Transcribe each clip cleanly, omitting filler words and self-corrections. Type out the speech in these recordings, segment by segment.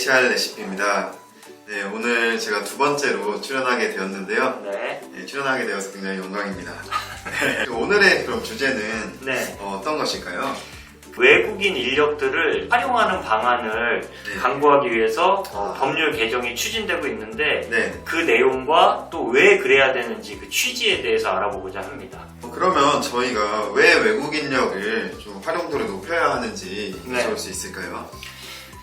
HR 레시피입니다. 네, 오늘 제가 두 번째로 출연하게 되었는데요. 네. 네, 출연하게 되어서 굉장히 영광입니다. 네, 오늘의 그럼 주제는 네. 어떤 것일까요? 외국인 인력들을 활용하는 방안을 네. 강구하기 위해서 법률 개정이 추진되고 있는데 네. 그 내용과 또 왜 그래야 되는지 그 취지에 대해서 알아보고자 합니다. 그러면 저희가 왜 외국인력을 좀 활용도를 높여야 하는지 네. 여쭤볼 수 있을까요?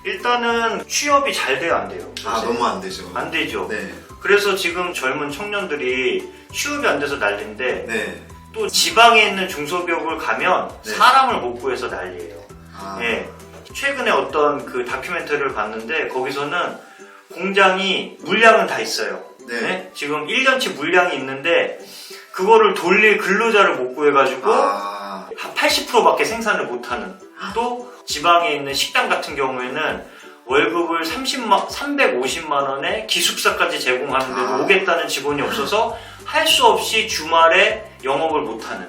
일단은 취업이 잘 돼요, 안 돼요? 아, 너무 안 되죠. 안 되죠. 네. 그래서 지금 젊은 청년들이 취업이 안 돼서 난리인데 네. 또 지방에 있는 중소기업을 가면 네. 사람을 못 구해서 난리예요. 아, 네. 최근에 어떤 그 다큐멘터리를 봤는데 거기서는 공장이 물량은 다 있어요. 네. 네? 지금 1년치 물량이 있는데 그거를 돌릴 근로자를 못 구해가지고 아, 한 80%밖에 생산을 못하는. 또 지방에 있는 식당 같은 경우에는 월급을 350만 원에 기숙사까지 제공하는데도 오겠다는 직원이 없어서 할 수 없이 주말에 영업을 못하는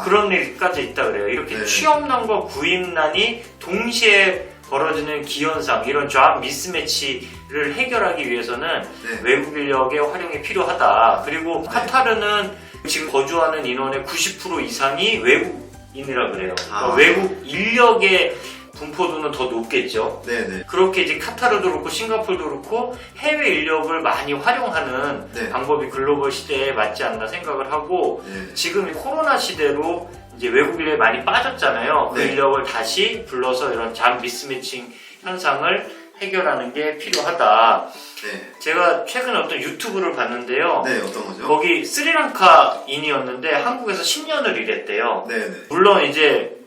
그런 일까지 있다 그래요. 이렇게 네. 취업난과 구입난이 동시에 벌어지는 기현상, 이런 잡 미스매치를 해결하기 위해서는 네. 외국 인력의 활용이 필요하다. 그리고 네. 카타르는 지금 거주하는 인원의 90% 이상이 외국인이라 그래요. 그러니까 아. 외국 인력의 분포도는 더 높겠죠. 네네. 그렇게 이제 카타르도 그렇고 싱가포르도 그렇고 해외 인력을 많이 활용하는 네. 방법이 글로벌 시대에 맞지 않나 생각을 하고 네. 지금 이 코로나 시대로 이제 외국 인력이 많이 빠졌잖아요. 그 네. 인력을 다시 불러서 이런 잡 미스매칭 현상을 해결하는 게 필요하다. 네. 제가 최근에 어떤 유튜브를 봤는데요. 네, 어떤 거죠? 거기 스리랑카인이었는데 한국에서 10년을 일했대요. 네네. 물론 이제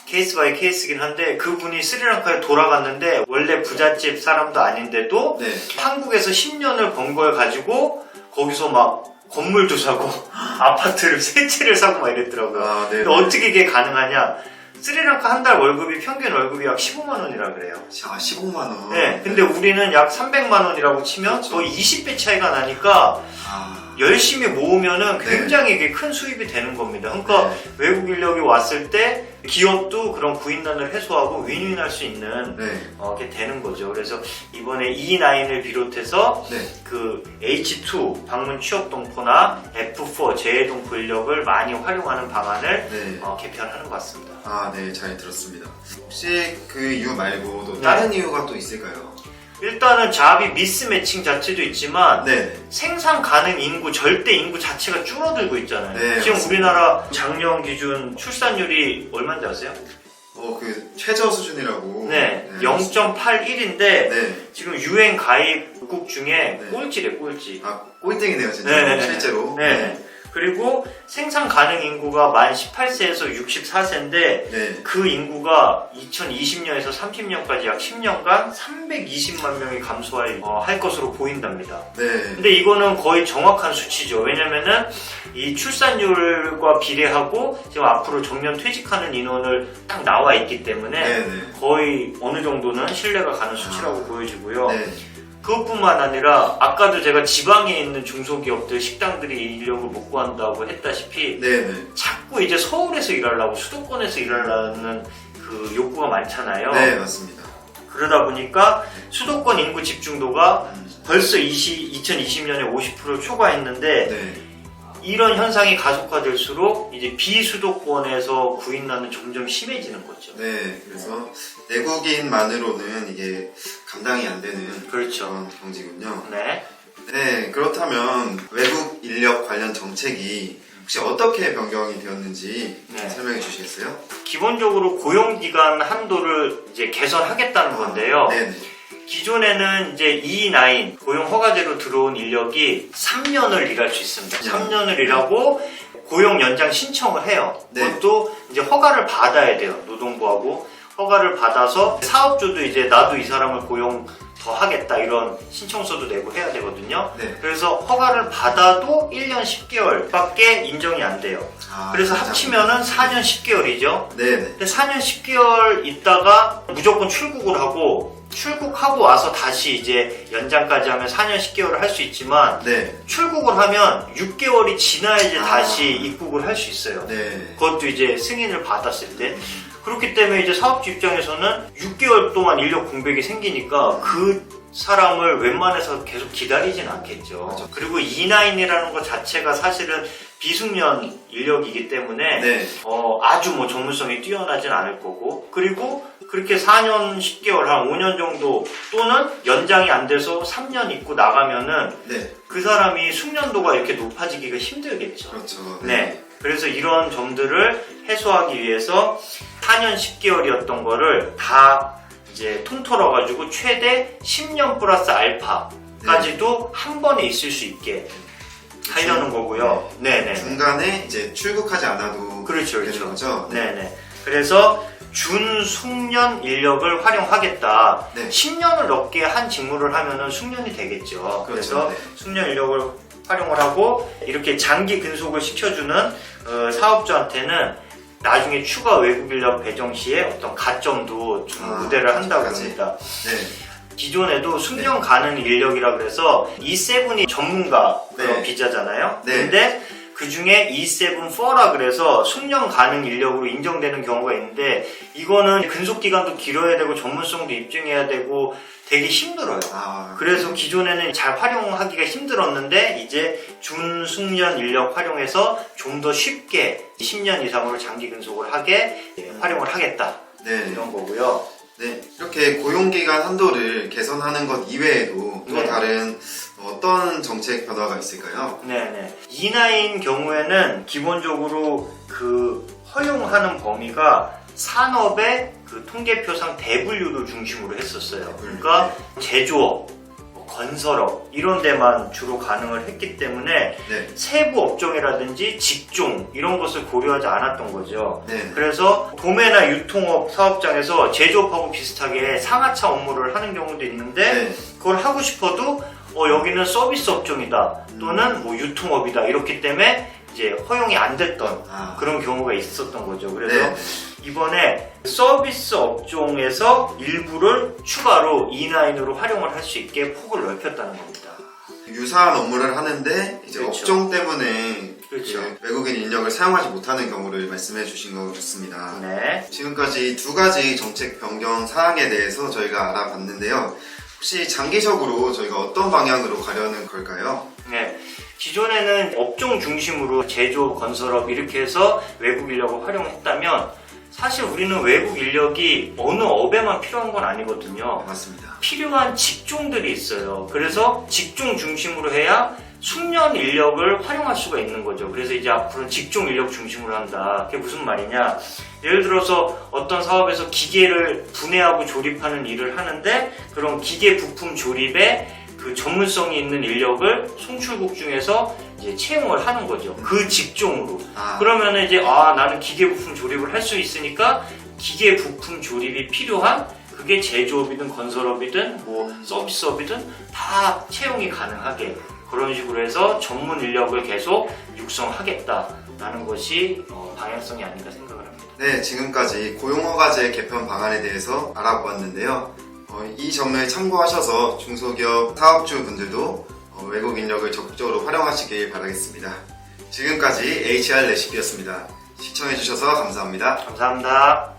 케이스 바이 케이스긴 한데 그분이 스리랑카에 돌아갔는데 원래 부잣집 사람도 아닌데도 네. 한국에서 10년을 번 걸 가지고 거기서 막 건물도 사고 아파트를 세 채를 사고 막 이랬더라고요. 아, 네. 근데 어떻게 이게 가능하냐? 스리랑카 한 달 월급이 평균 월급이 약 15만 원이라 그래요. 아, 15만 원. 네, 근데 우리는 약 300만 원이라고 치면 그렇죠. 거의 20배 차이가 나니까 아, 열심히 모으면은 네. 굉장히 이게 큰 수입이 되는 겁니다. 그러니까 네. 외국 인력이 왔을 때 기업도 그런 구인난을 해소하고 윈윈할 수 있는 네. 게 되는 거죠. 그래서 이번에 E9을 비롯해서 네. 그 H2 방문 취업 동포나 F4 재해 동포 인력을 많이 활용하는 방안을 네. 개편하는 것 같습니다. 아, 네, 잘 들었습니다. 혹시 그 이유 말고 또 네. 다른 이유가 또 있을까요? 일단은 잡이 미스매칭 자체도 있지만 네. 생산 가능 인구, 절대 인구 자체가 줄어들고 있잖아요. 네, 지금 맞습니다. 우리나라 작년 기준 출산율이 얼마인지 아세요? 그 최저 수준이라고. 네, 0.81인데 네. 지금 유엔 가입국 중에 네. 꼴찌래, 꼴찌. 아, 꼴등이네요, 진짜. 네. 실제로. 네. 그리고 생산 가능 인구가 만 18세에서 64세인데 네. 그 인구가 2020년에서 30년까지 약 10년간 320만 명이 할 것으로 보인답니다. 네. 근데 이거는 거의 정확한 수치죠. 왜냐면은 이 출산율과 비례하고 지금 앞으로 정년 퇴직하는 인원을 딱 나와 있기 때문에 네. 네. 거의 어느 정도는 신뢰가 가는 수치라고 보여지고요. 네. 그것뿐만 아니라 아까도 제가 지방에 있는 중소기업들 식당들이 인력을 못 구한다고 했다시피 네. 네. 자꾸 이제 서울에서 일하려고 수도권에서 일하려는 그 욕구가 많잖아요. 네, 맞습니다. 그러다 보니까 수도권 인구 집중도가 음. 벌써 2020년에 50%를 초과했는데 네. 이런 현상이 가속화될수록 이제 비수도권에서 구인난은 점점 심해지는 거죠. 네. 그래서 내국인만으로는 이게 감당이 안 되는 그렇죠. 그런 경지군요. 네. 네. 그렇다면 외국 인력 관련 정책이 혹시 어떻게 변경이 되었는지 네. 설명해 주시겠어요? 기본적으로 고용기간 한도를 이제 개선하겠다는 건데요. 네. 기존에는 이제 E9 고용 허가제로 들어온 인력이 3년을 일할 수 있습니다. 3년을 일하고 고용 연장 신청을 해요. 네. 그것도 이제 허가를 받아야 돼요. 노동부하고 허가를 받아서 사업주도 이제 나도 이 사람을 고용 더 하겠다 이런 신청서도 내고 해야 되거든요. 네. 그래서 허가를 받아도 1년 10개월밖에 인정이 안 돼요. 그래서 합치면은 4년 10개월이죠. 네네. 근데 4년 10개월 있다가 무조건 출국을 하고 출국하고 와서 다시 이제 연장까지 하면 4년 10개월을 할 수 있지만 네. 출국을 하면 6개월이 지나야지 다시 입국을 할 수 있어요. 네. 그것도 이제 승인을 받았을 때. 그렇기 때문에 이제 사업주 입장에서는 6개월 동안 인력 공백이 생기니까 그 사람을 웬만해서 계속 기다리진 않겠죠. 맞아. 그리고 E9이라는 것 자체가 사실은 비숙련 인력이기 때문에 네. 아주 뭐 전문성이 뛰어나진 않을 거고, 그리고 그렇게 4년 10개월 한 5년 정도 또는 연장이 안 돼서 3년 있고 나가면은 네. 그 사람이 숙련도가 이렇게 높아지기가 힘들겠죠. 그렇죠. 네. 그래서 이런 점들을 해소하기 위해서 4년 10개월이었던 거를 다 이제 통틀어가지고 최대 10년 플러스 알파까지도 한 번에 있을 수 있게 하려는 거고요. 네네. 중간에 이제 출국하지 않아도 그렇죠, 되는 그렇죠. 거죠. 네네. 그래서 준숙련 인력을 활용하겠다. 네. 10년을 넘게 한 직무를 하면은 숙련이 되겠죠. 그래서 네. 숙련 인력을 활용을 하고 이렇게 장기 근속을 시켜주는 사업주한테는 나중에 추가 외국 인력 배정 시에 어떤 가점도 좀 우대를 한다고 그렇지. 합니다. 네. 기존에도 숙련 가능 인력이라 그래서 E7이 전문가 그런 네. 비자잖아요. 네. 근데 그 중에 E7-4라 그래서 숙련 가능 인력으로 인정되는 경우가 있는데 이거는 근속 기간도 길어야 되고 전문성도 입증해야 되고 되게 힘들어요. 그래서 기존에는 잘 활용하기가 힘들었는데 이제 준숙련 인력 활용해서 좀 더 쉽게 10년 이상으로 장기 근속을 하게 활용을 하겠다. 네. 이런 거고요. 네. 이렇게 고용기간 한도를 개선하는 것 이외에도 또 네. 다른 어떤 정책 변화가 있을까요? 네네. E9 경우에는 기본적으로 그 허용하는 범위가 산업의 그 통계표상 대분류를 중심으로 했었어요. 그러니까 제조업, 건설업 이런 데만 주로 가능을 했기 때문에 네. 세부 업종이라든지 직종 이런 것을 고려하지 않았던 거죠. 네. 그래서 도매나 유통업 사업장에서 제조업하고 비슷하게 상하차 업무를 하는 경우도 있는데 네. 그걸 하고 싶어도 여기는 서비스 업종이다 또는 뭐 유통업이다 이렇기 때문에 이제 허용이 안 됐던 그런 경우가 있었던 거죠. 그래서 네. 이번에 서비스 업종에서 일부를 추가로 E9으로 활용을 할 수 있게 폭을 넓혔다는 겁니다. 유사한 업무를 하는데 이제 그렇죠. 업종 때문에 그렇죠. 그 외국인 인력을 사용하지 못하는 경우를 말씀해 주신 것 같습니다. 네. 지금까지 두 가지 정책 변경 사항에 대해서 저희가 알아봤는데요. 혹시 장기적으로 저희가 어떤 방향으로 가려는 걸까요? 네. 기존에는 업종 중심으로 제조, 건설업 이렇게 해서 외국 인력을 활용했다면 사실 우리는 외국 인력이 어느 업에만 필요한 건 아니거든요. 맞습니다. 필요한 직종들이 있어요. 그래서 직종 중심으로 해야 숙련 인력을 활용할 수가 있는 거죠. 그래서 이제 앞으로는 직종 인력 중심으로 한다. 그게 무슨 말이냐? 예를 들어서 어떤 사업에서 기계를 분해하고 조립하는 일을 하는데 그런 기계 부품 조립에 그 전문성이 있는 인력을 송출국 중에서 이제 채용을 하는 거죠. 그 직종으로. 그러면 이제 나는 기계 부품 조립을 할 수 있으니까 기계 부품 조립이 필요한 그게 제조업이든 건설업이든 뭐 서비스업이든 다 채용이 가능하게 그런 식으로 해서 전문 인력을 계속 육성하겠다라는 것이 방향성이 아닌가 생각을 합니다. 네, 지금까지 고용허가제 개편 방안에 대해서 알아보았는데요. 이 점을 참고하셔서 중소기업 사업주 분들도 외국 인력을 적극적으로 활용하시길 바라겠습니다. 지금까지 HR 레시피였습니다. 시청해주셔서 감사합니다. 감사합니다.